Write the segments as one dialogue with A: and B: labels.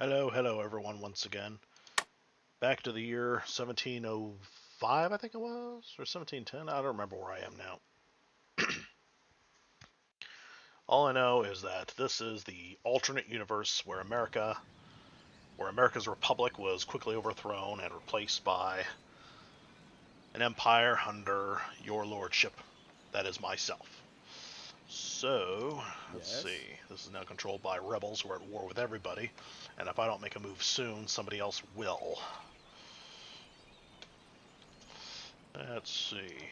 A: Hello everyone once again. Back to the year 1705, I think it was, or 1710. I don't remember where I am now. All I know is that this is the alternate universe where America's republic was quickly overthrown and replaced by an empire under your lordship, that is myself. So, let's
B: Yes.
A: see. This is now controlled by rebels who are at war with everybody, and if I don't make a move soon, somebody else will. Let's see.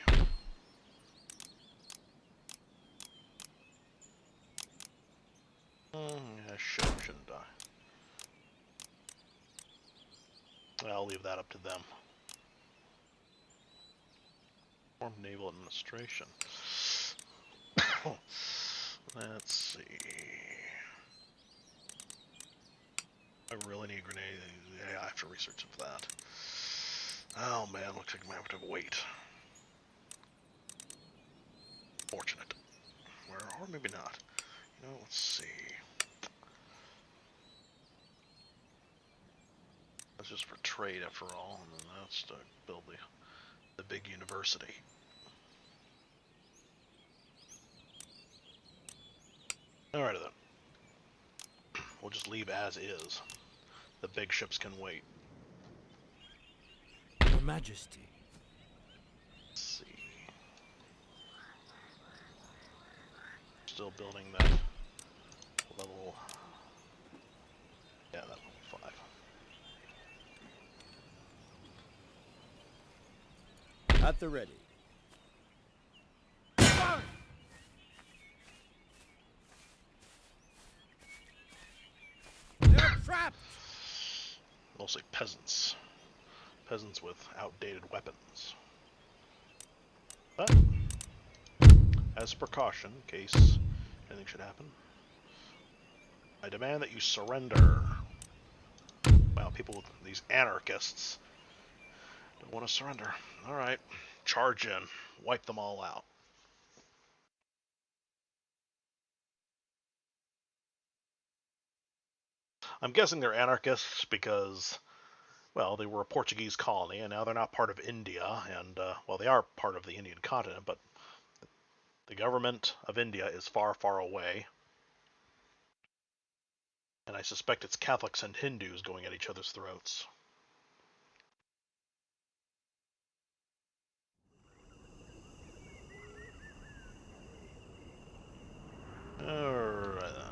A: I shouldn't I? I'll leave that up to them. Form Naval Administration. Let's see. I really need grenades. Yeah, I have to research for that. Oh man, looks like I might have to wait. Fortunate. Or maybe not. Let's see. That's just for trade after all, and then that's to build the big university. Alright then. We'll just leave as is. The big ships can wait.
B: Your Majesty.
A: Let's see. Still building that level. Yeah, that level 5.
B: At the ready. They're trapped!
A: Mostly peasants. Peasants with outdated weapons. But, as a precaution, in case anything should happen, I demand that you surrender. Well, these anarchists, don't want to surrender. Alright, charge in. Wipe them all out. I'm guessing they're anarchists because, well, they were a Portuguese colony, and now they're not part of India, and, well, they are part of the Indian continent, but the government of India is far, far away, and I suspect it's Catholics and Hindus going at each other's throats. Alright then.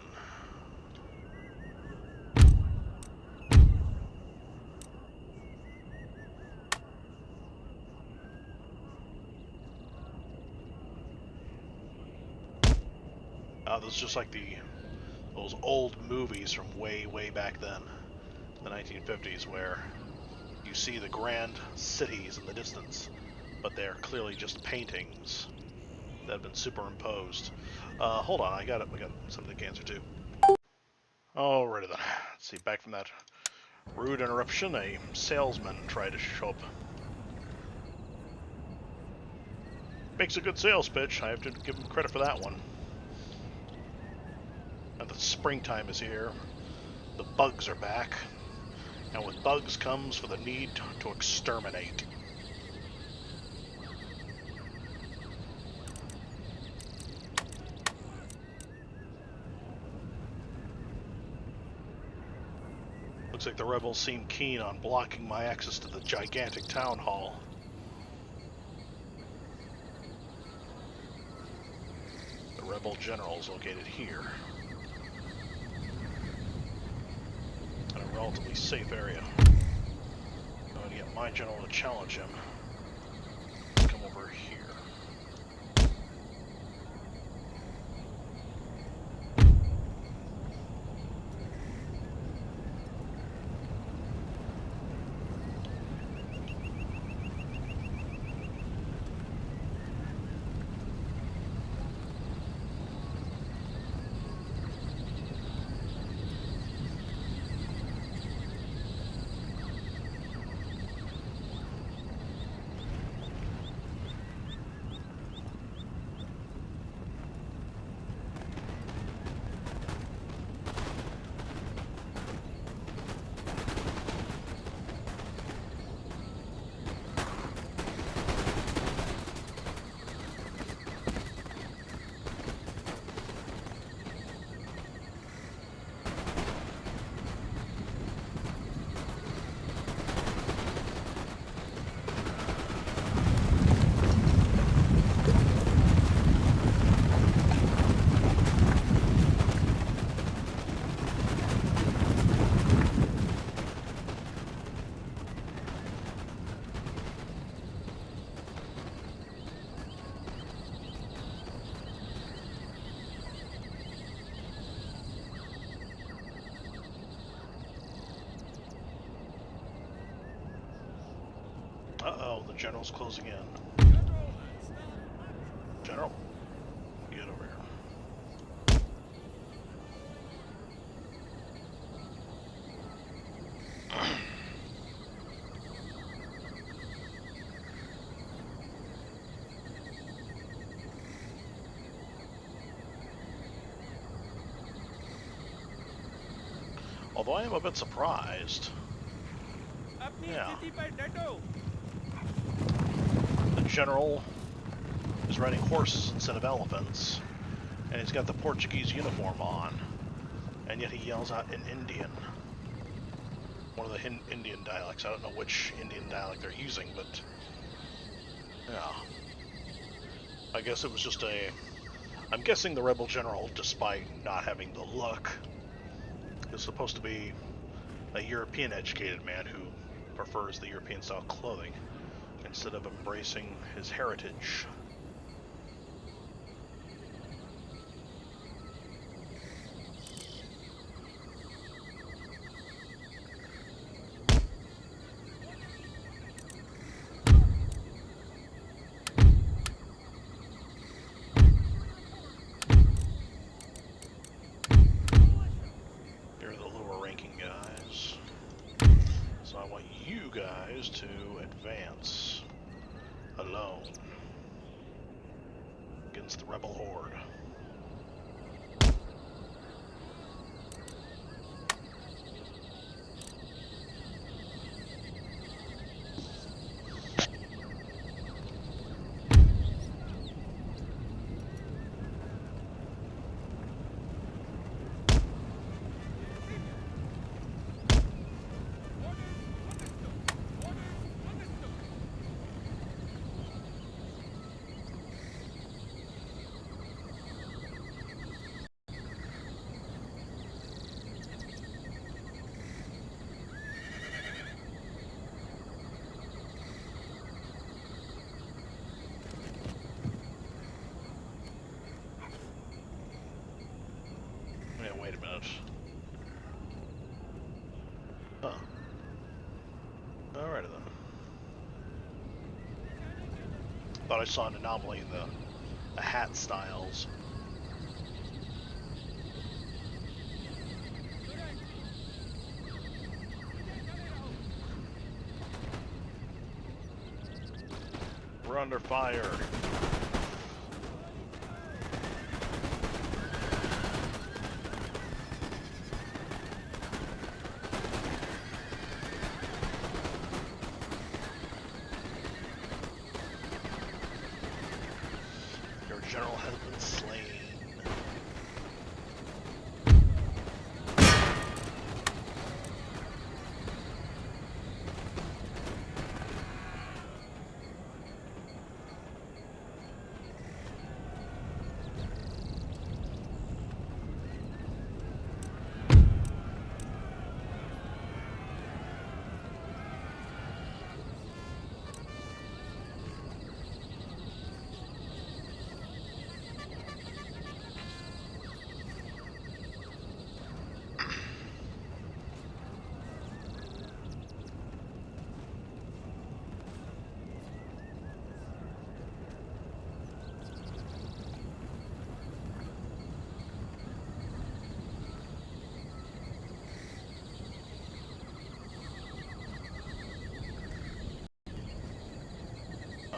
A: This is just like those old movies from way, way back then, the 1950s, where you see the grand cities in the distance, but they're clearly just paintings that have been superimposed. Hold on, I got something to answer to. Alrighty then. Let's see, back from that rude interruption, a salesman tried to show up. Makes a good sales pitch, I have to give him credit for that one. And the springtime is here. The bugs are back. And with bugs comes for the need to exterminate. Looks like the rebels seem keen on blocking my access to the gigantic town hall. The rebel general is located here. In a relatively safe area. I'm going to get my general to challenge him. Come over here. The general's closing in. General, get over here. Although I am a bit surprised. Yeah. The general is riding horses instead of elephants, and he's got the Portuguese uniform on, and yet he yells out in Indian. One of the Indian dialects. I don't know which Indian dialect they're using, but yeah. I guess it was just a... I'm guessing the rebel general, despite not having the look, is supposed to be a European-educated man who prefers the European-style clothing instead of embracing his heritage. You're the lower-ranking guys, so I want you guys to advance alone against the rebel horde. Yeah, wait a minute. Huh. Alrighty then. Thought I saw an anomaly in the hat styles. We're under fire. Your general has been slain.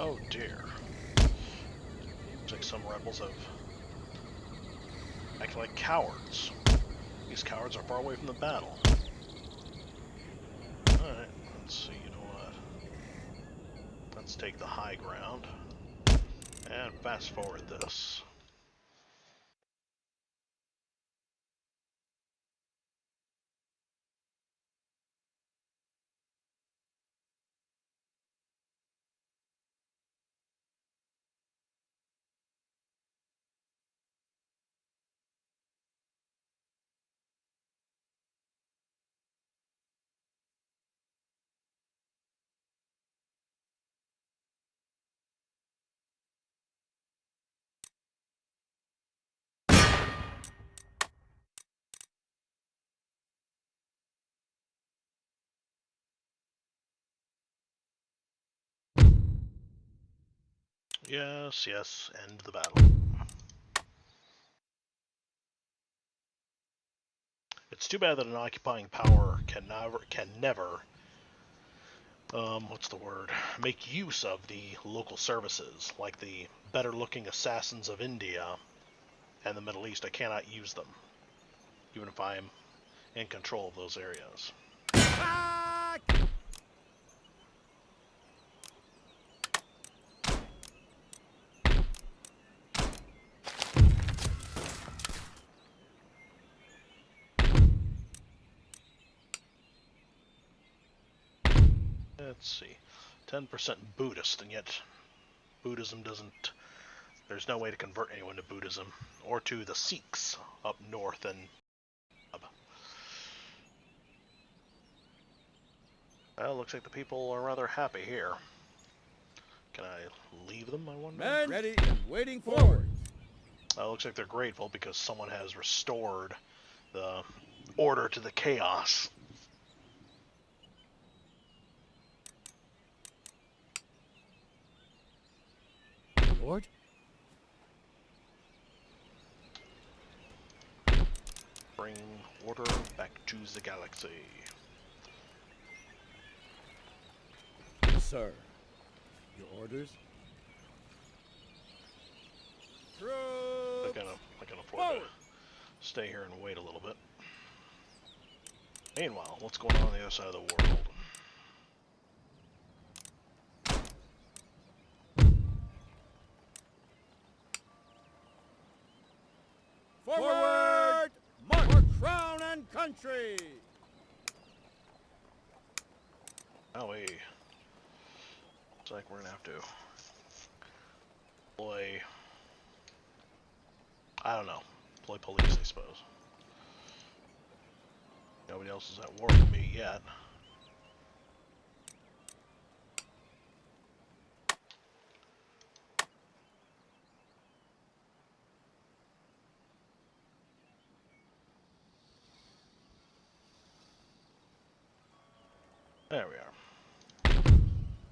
A: Oh dear. Looks like some rebels have acted like cowards. These cowards are far away from the battle. Alright, let's see, you know what? Let's take the high ground and fast forward this. Yes, yes, end the battle. It's too bad that an occupying power can never, what's the word, make use of the local services, like the better-looking assassins of India and the Middle East. I cannot use them, even if I am in control of those areas.
B: Attack!
A: Let's see, 10% Buddhist, and yet Buddhism doesn't. There's no way to convert anyone to Buddhism or to the Sikhs up north and. Well, looks like the people are rather happy here. Can I leave them, I wonder?
B: Men ready and waiting forward.
A: Looks like they're grateful because someone has restored the order to the chaos.
B: Lord?
A: Bring order back to the galaxy.
B: Sir, your orders?
A: I
B: Troops!
A: can afford to stay here and wait a little bit. Meanwhile, what's going on the other side of the world?
B: Forward! March for crown and country!
A: Oh, wait. Looks like we're gonna have to employ. I don't know. Employ police, I suppose. Nobody else is at war with me yet. There we are.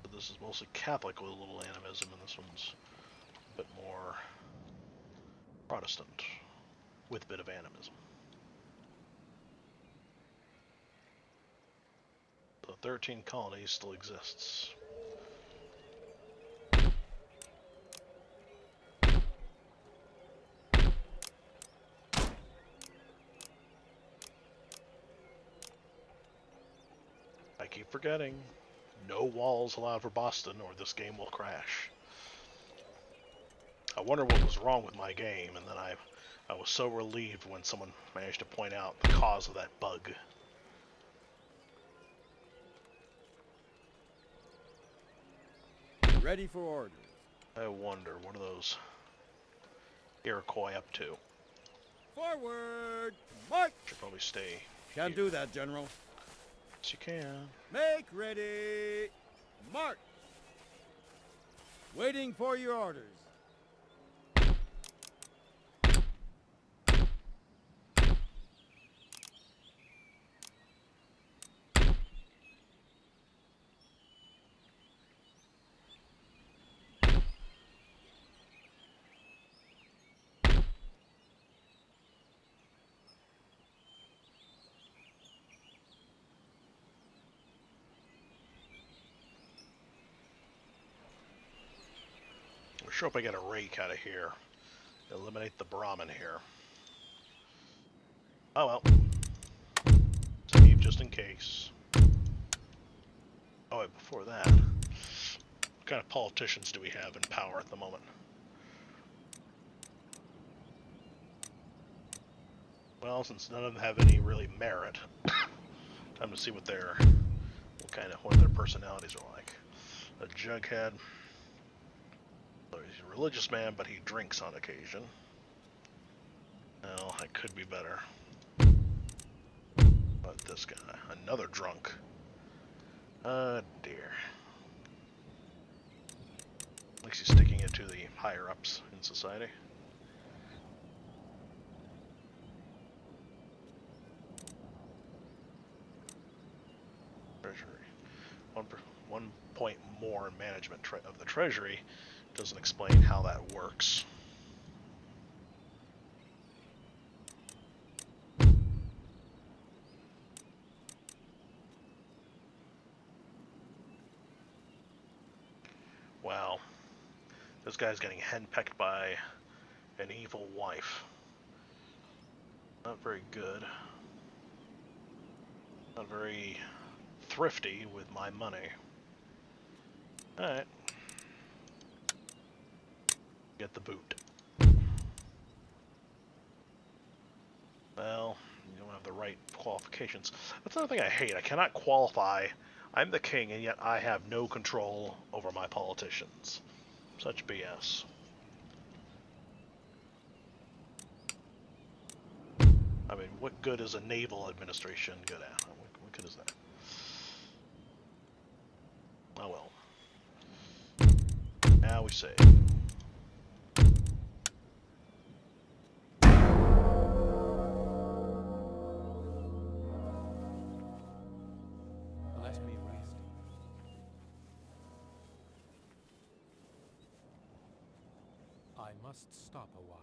A: But this is mostly Catholic with a little animism, and this one's a bit more Protestant with a bit of animism. The 13 colonies still exists. I keep forgetting. No walls allowed for Boston or this game will crash. I wonder what was wrong with my game, and then I was so relieved when someone managed to point out the cause of that bug.
B: Ready for orders.
A: I wonder, what are those Iroquois up to?
B: Forward! March!
A: Should probably stay
B: Can't
A: here.
B: do that, General.
A: Yes, you can.
B: Make ready! March! Waiting for your orders.
A: I sure hope I get a rake out of here. Eliminate the Brahmin here. Oh well. Save just in case. Oh wait, before that. What kind of politicians do we have in power at the moment? Well, since none of them have any really merit, time to see what their personalities are like. A Jughead. He's a religious man, but he drinks on occasion. Well, that could be better. But this guy, another drunk. Oh dear. At least he's sticking it to the higher ups in society. Treasury. 1 point more in management of the treasury doesn't explain how that works. Wow. This guy's getting henpecked by an evil wife. Not very good. Not very thrifty with my money. Alright. Get the boot. Well, you don't have the right qualifications. That's another thing I hate. I cannot qualify. I'm the king, and yet I have no control over my politicians. Such BS. I mean, what good is a naval administration good at? What good is that? Oh well. Now we say.
C: Let me rest. I must stop a while.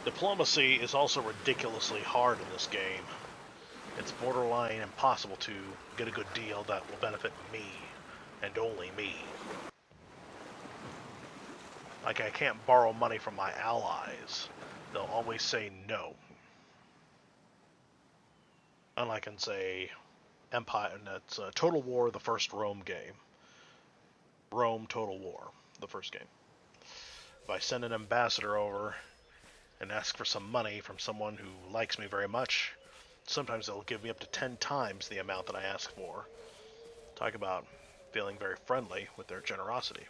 A: Diplomacy is also ridiculously hard in this game. It's borderline impossible to get a good deal that will benefit me, and only me. Like, I can't borrow money from my allies. They'll always say no. Unlike in, say, Empire, and that's Total War, the first Rome game. Rome Total War, the first game. If I send an ambassador over and ask for some money from someone who likes me very much, sometimes they'll give me up to 10 times the amount that I ask for. Talk about feeling very friendly with their generosity.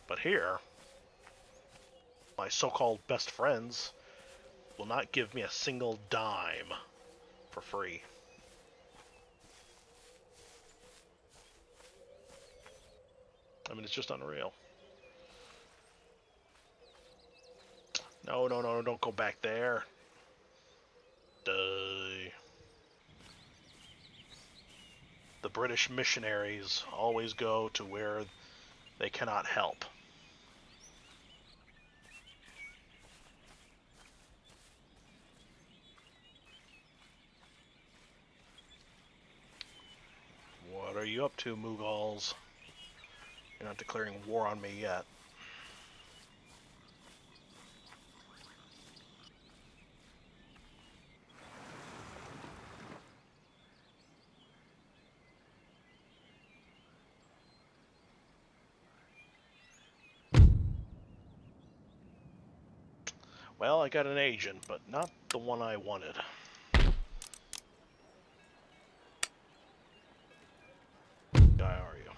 A: But here, my so-called best friends will not give me a single dime for free. I mean, it's just unreal. No, don't go back there. The British missionaries always go to where they cannot help. What are you up to, Mughals? You're not declaring war on me yet. Well, I got an agent, but not the one I wanted. Guy, are you?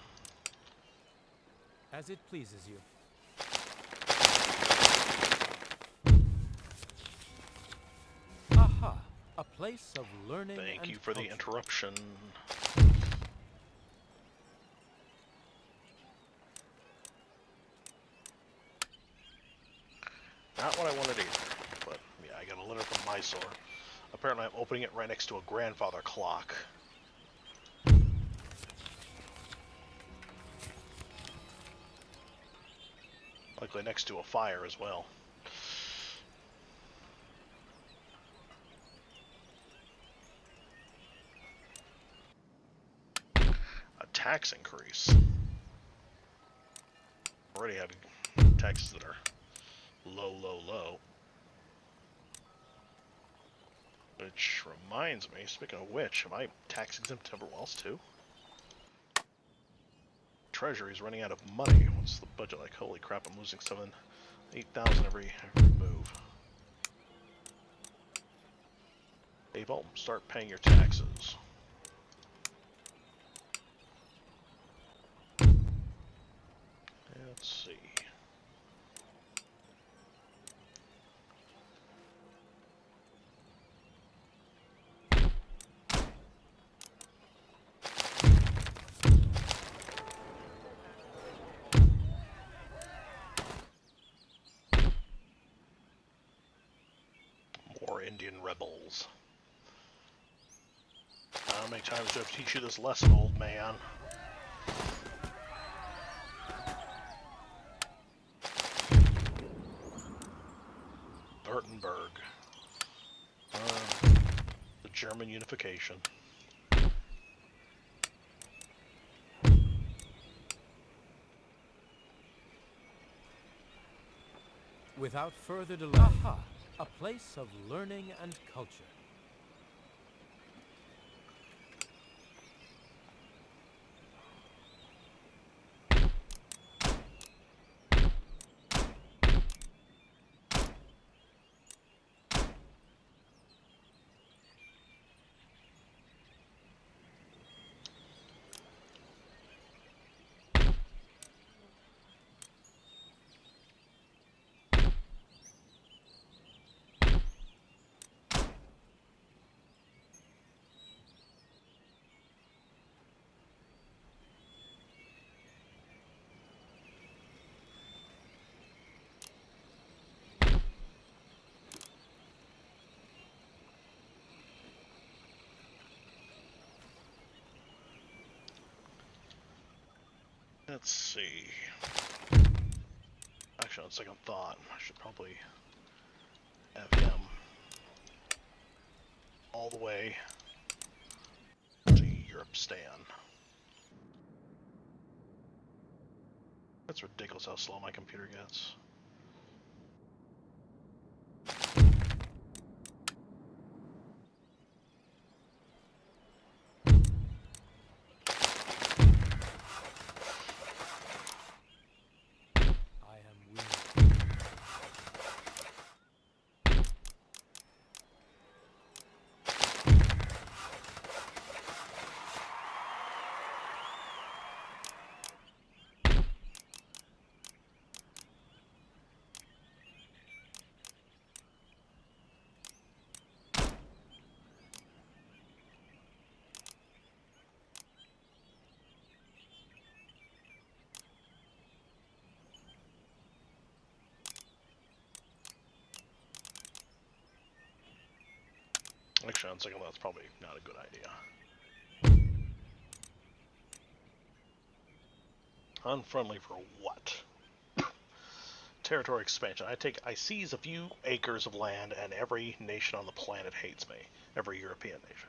C: As it pleases you. Aha! A place of learning
A: Thank
C: and
A: you for the
C: culture.
A: interruption. Not what I wanted either, but yeah, I got a letter from Mysore. Apparently I'm opening it right next to a grandfather clock. Likely next to a fire as well. A tax increase. Already having taxes that are low. Which reminds me, speaking of which, am I tax exempt everywhere else too? Treasury's running out of money. What's the budget like? Holy crap, I'm losing 8,000 every move. Hey, Vault, start paying your taxes. Let's see. More Indian rebels. How many times do I have to teach you this lesson, old man? Württemberg. The German unification.
C: Without further delay. Aha! A place of learning and culture.
A: Let's see. Actually, on second thought, I should probably have him all the way to Europe-stan. That's ridiculous how slow my computer gets. Actually, on second thought, that's probably not a good idea. Unfriendly for what? Territory expansion. I seize a few acres of land, and every nation on the planet hates me. Every European nation.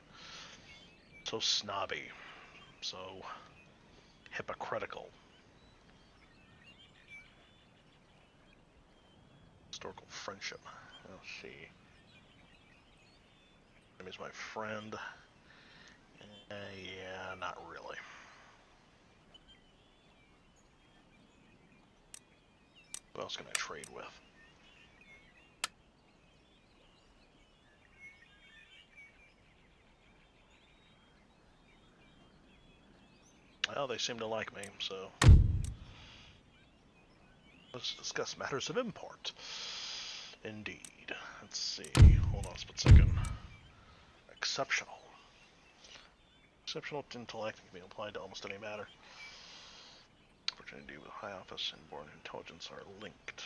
A: So snobby. So hypocritical. Historical friendship. Let's see. Enemy's my friend. Yeah, not really. Who else can I trade with? Well, they seem to like me, so let's discuss matters of import. Indeed. Let's see. Hold on a split second. Exceptional. Exceptional intellect can be applied to almost any matter. Opportunity with high office and born intelligence are linked.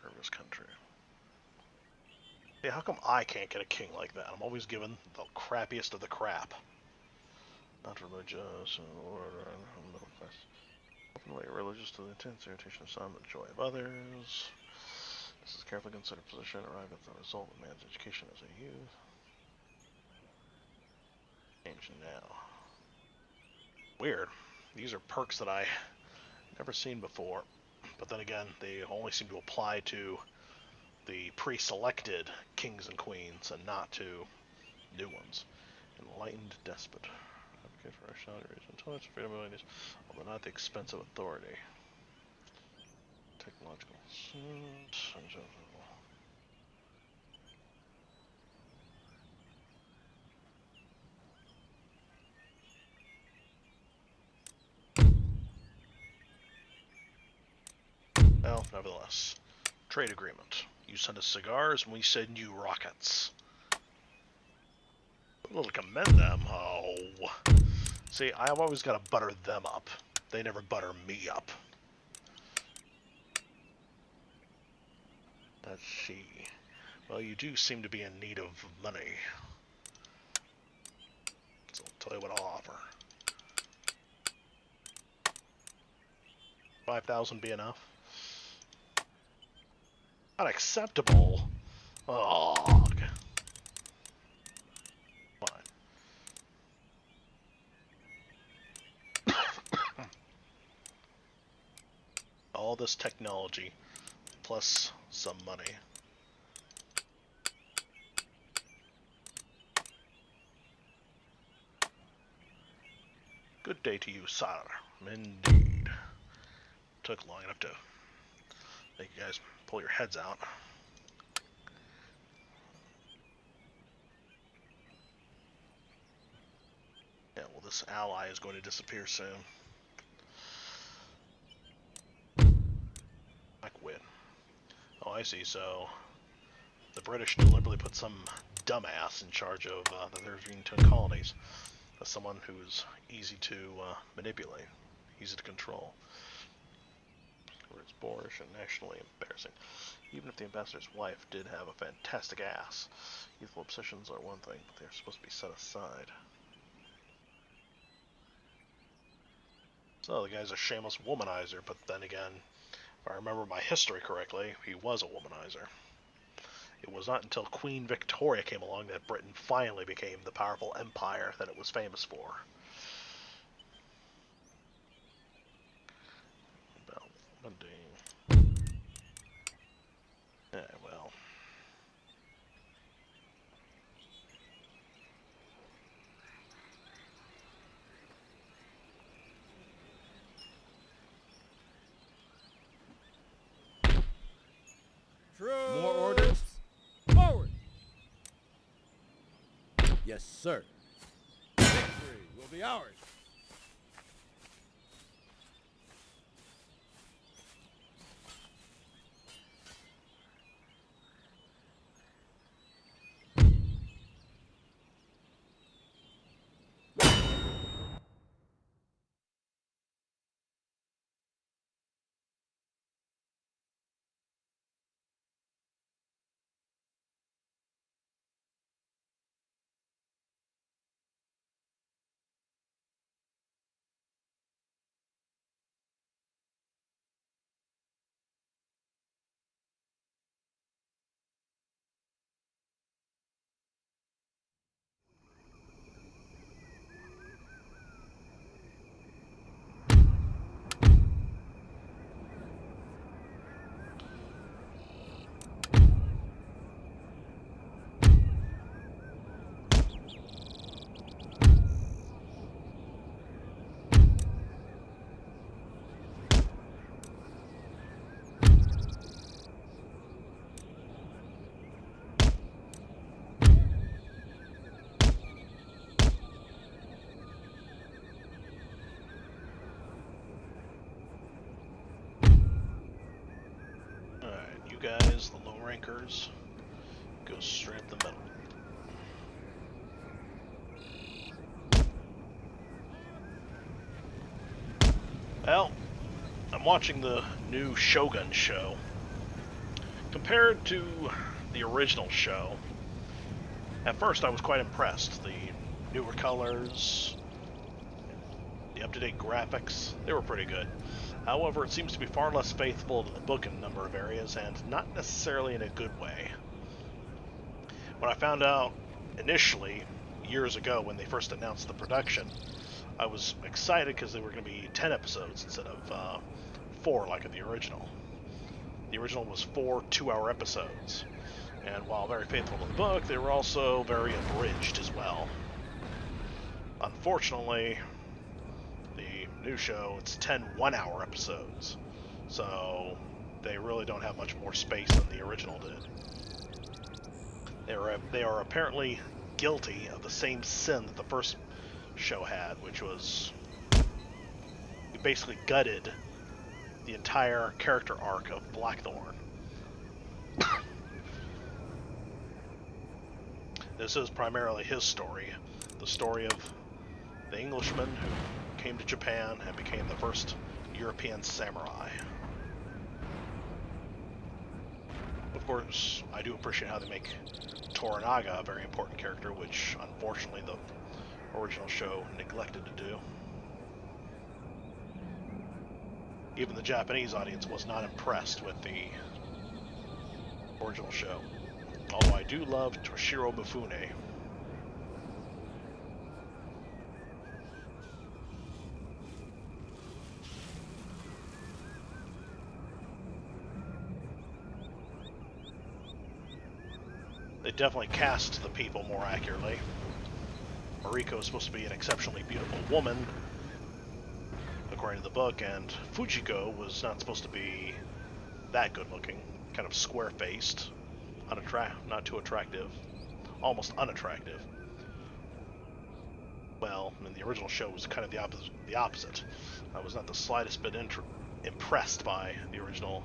A: Service country. Yeah, how come I can't get a king like that? I'm always given the crappiest of the crap. Not religious, order, middle class. Openly religious to the intense irritation of some, the joy of others. This is carefully considered position arrived at the result of man's education as a youth. Change now. Weird. These are perks that I never seen before, but then again, they only seem to apply to the pre-selected kings and queens and not to new ones. Enlightened despot. Advocate for rationality, intelligence, freedom, abilities, although not at the expense of authority. Technological. Well, nevertheless. Trade agreement. You send us cigars and we send you rockets. A little commend them. Oh. See, I've always got to butter them up. They never butter me up. Let's see. Well, you do seem to be in need of money. So I'll tell you what I'll offer. 5,000 be enough? Unacceptable. Oh. Fine. All this technology plus some money. Good day to you, sir. Indeed. Took long enough to make you guys pull your heads out. Yeah, well, this ally is going to disappear soon. I quit. Oh, I see. So the British deliberately put some dumbass in charge of the 13 colonies. As someone who's easy to manipulate, easy to control. It's boorish and nationally embarrassing. Even if the ambassador's wife did have a fantastic ass, youthful obsessions are one thing, but they're supposed to be set aside. So the guy's a shameless womanizer, but then again, if I remember my history correctly, he was a womanizer. It was not until Queen Victoria came along that Britain finally became the powerful empire that it was famous for. Yeah, well.
B: More orders. Forward. Yes, sir. Victory will be ours.
A: Guys, the low rankers, go straight up the middle. Well, I'm watching the new Shogun show. Compared to the original show, at first I was quite impressed. The newer colors, the up-to-date graphics, they were pretty good. However, it seems to be far less faithful to the book in a number of areas, and not necessarily in a good way. When I found out initially, years ago when they first announced the production, I was excited because they were going to be 10 episodes instead of 4 like in the original. The original was 4 2-hour episodes. And while very faithful to the book, they were also very abridged as well. Unfortunately, the new show, it's 10 1-hour episodes. So they really don't have much more space than the original did. They are apparently guilty of the same sin that the first show had, which was we basically gutted the entire character arc of Blackthorn. This is primarily his story, the story of the Englishman who came to Japan and became the first European samurai. Of course, I do appreciate how they make Toranaga a very important character, which unfortunately the original show neglected to do. Even the Japanese audience was not impressed with the original show. Although I do love Toshiro Mifune. They definitely cast the people more accurately. Mariko is supposed to be an exceptionally beautiful woman, according to the book, and Fujiko was not supposed to be that good looking. Kind of square-faced, not too attractive, almost unattractive. Well, in the original show, it was kind of the opposite. I was not the slightest bit impressed by the original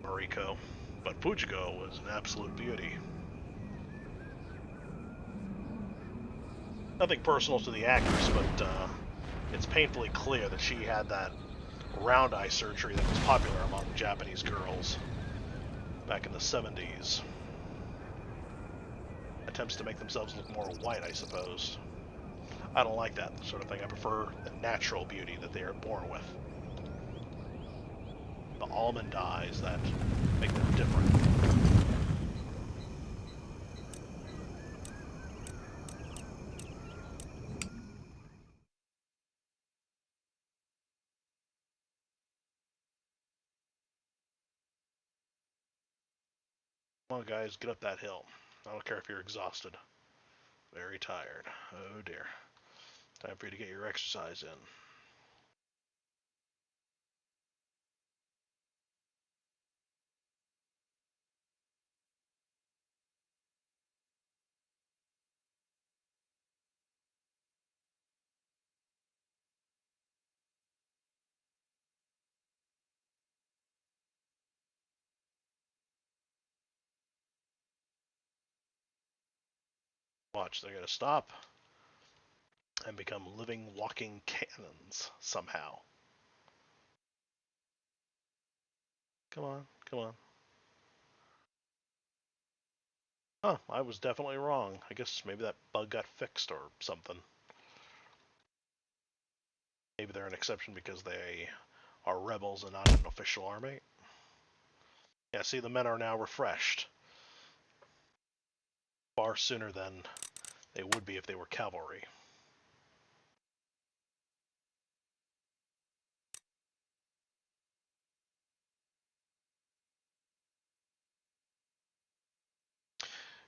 A: Mariko, but Fujiko was an absolute beauty. Nothing personal to the actress, but it's painfully clear that she had that round eye surgery that was popular among Japanese girls back in the 70s. Attempts to make themselves look more white, I suppose. I don't like that sort of thing. I prefer the natural beauty that they are born with. The almond dyes that make them different. Come on, guys, get up that hill. I don't care if you're exhausted. Very tired. Oh dear. Time for you to get your exercise in. Watch, they're gonna stop and become living, walking cannons somehow. Come on, come on. Huh, I was definitely wrong. I guess maybe that bug got fixed or something. Maybe they're an exception because they are rebels and not an official army. Yeah, see, the men are now refreshed. Far sooner than they would be if they were cavalry.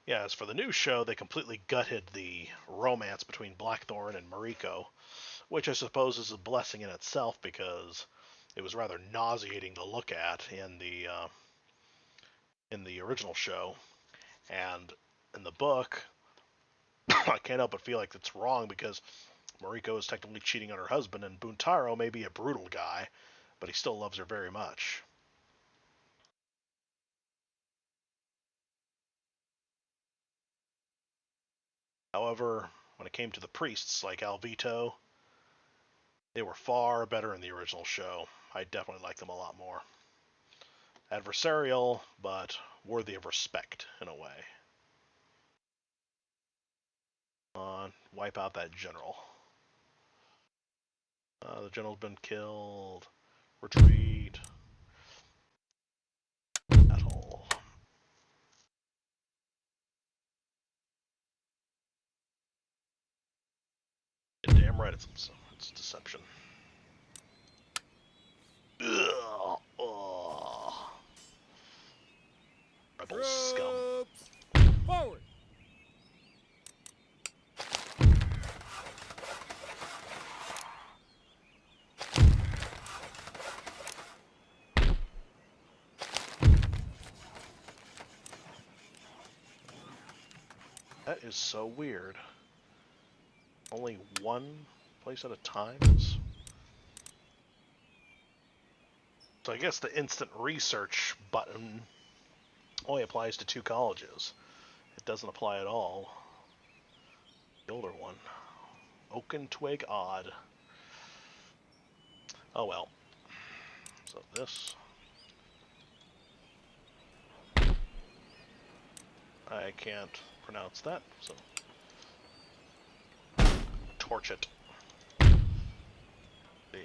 A: Yeah, as for the new show, they completely gutted the romance between Blackthorn and Mariko, which I suppose is a blessing in itself because it was rather nauseating to look at in the original show, and in the book, I can't help but feel like it's wrong because Mariko is technically cheating on her husband, and Buntaro may be a brutal guy, but he still loves her very much. However, when it came to the priests like Alvito, they were far better in the original show. I definitely like them a lot more. Adversarial, but worthy of respect in a way. Wipe out that general. The general's been killed. Retreat. Battle. You're damn right, it's deception. Ugh. Ugh. rebel scum.
B: Troops, forward.
A: That is so weird. Only one place at a time? So I guess the instant research button only applies to 2 colleges. It doesn't apply at all. The older one. Oaken Twig Odd. Oh well. So this... I can't pronounce that, so... Torch it. The...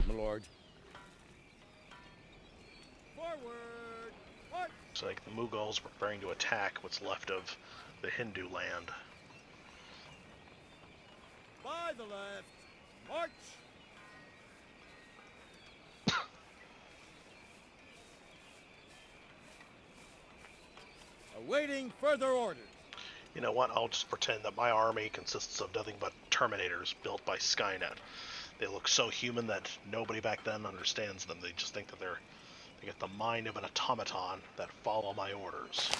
B: My lord. Forward. March.
A: Looks like the Mughals were preparing to attack what's left of the Hindu land.
B: By the left. March. Awaiting further orders.
A: You know what? I'll just pretend that my army consists of nothing but Terminators built by Skynet. They look so human that nobody back then understands them. They just think that they get the mind of an automaton that follow my orders.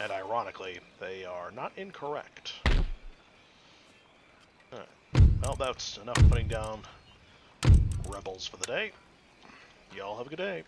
A: And ironically, they are not incorrect. Alright. Well, that's enough putting down rebels for the day. Y'all have a good day.